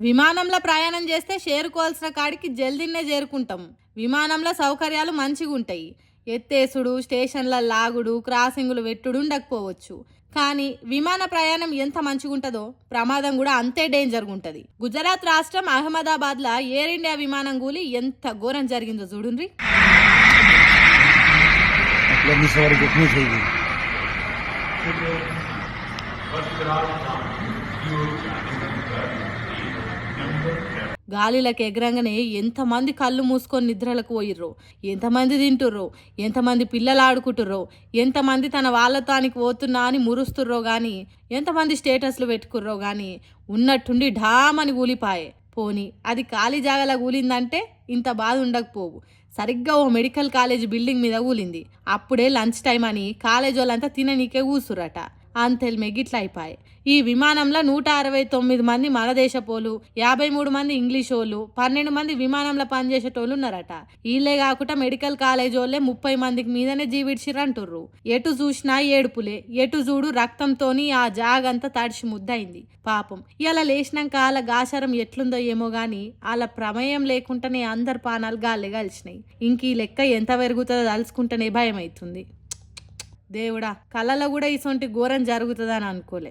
విమానంలో ప్రయాణం చేస్తే చేరుకోవాల్సిన కాడికి జల్దీనే చేరుకుంటాం. విమానంలో సౌకర్యాలు మంచిగా ఉంటాయి. ఎత్తేసుడు, స్టేషన్ల లాగుడు, క్రాసింగులు వెట్టుడు ఉండకపోవచ్చు. కానీ విమాన ప్రయాణం ఎంత మంచిగా ఉంటుందో ప్రమాదం కూడా అంతే డేంజర్గా ఉంటుంది. గుజరాత్ రాష్ట్రం అహ్మదాబాద్లో ఎయిర్ ఇండియా విమానం కూలి ఎంత ఘోరం జరిగిందో చూడుండ్రి. గాలిలకు ఎగరంగానే ఎంతమంది కళ్ళు మూసుకొని నిద్రలకు పోయిర్రో, ఎంతమంది తింటుర్రో, ఎంతమంది పిల్లలు ఆడుకుంటుర్రో, ఎంతమంది తన వాళ్ళతానికి పోతున్నా అని మురుస్తుర్రో కానీ, ఎంతమంది స్టేటస్లు పెట్టుకుర్రో కానీ ఉన్నట్టుండి ఢామని కూలిపాయే. పోని అది ఖాళీ జాగలా కూలిందంటే ఇంత బాధ ఉండకపోవు. సరిగ్గా ఓ మెడికల్ కాలేజ్ బిల్డింగ్ మీద కూలింది. అప్పుడే లంచ్ టైం అని కాలేజ్ వాళ్ళంతా తిననీకే కూసురట. అంతెల్మే గిట్ల అయిపోయి. ఈ విమానంలో 169 మంది మన దేశపోలు, 53 మంది ఇంగ్లీష్ వాళ్ళు, 12 మంది విమానంలో పనిచేసేటోళ్ళు ఉన్నారట. వీళ్ళే కాకుండా మెడికల్ కాలేజ్ వాళ్ళే 30 మందికి మీదనే జీవిడ్చిరంటుర్రు. ఎటు చూసినా ఏడుపులే, ఎటు చూడు రక్తంతోని ఆ జాగంతా తడిసి ముద్దయింది. పాపం ఇలా లేచినాక వాళ్ళ గాచారం ఎట్లుందో ఏమో గాని వాళ్ళ ప్రమేయం లేకుండానే అందరు పానాలు గాల్లే కలిసినాయి. ఇంక ఈ లెక్క ఎంత పెరుగుతుందో తలుచుకుంటేనే భయం అవుతుంది. దేవుడా, కళ్ళలో కూడా ఇసొంటి ఘోరం జరుగుతుందని అనుకోలే.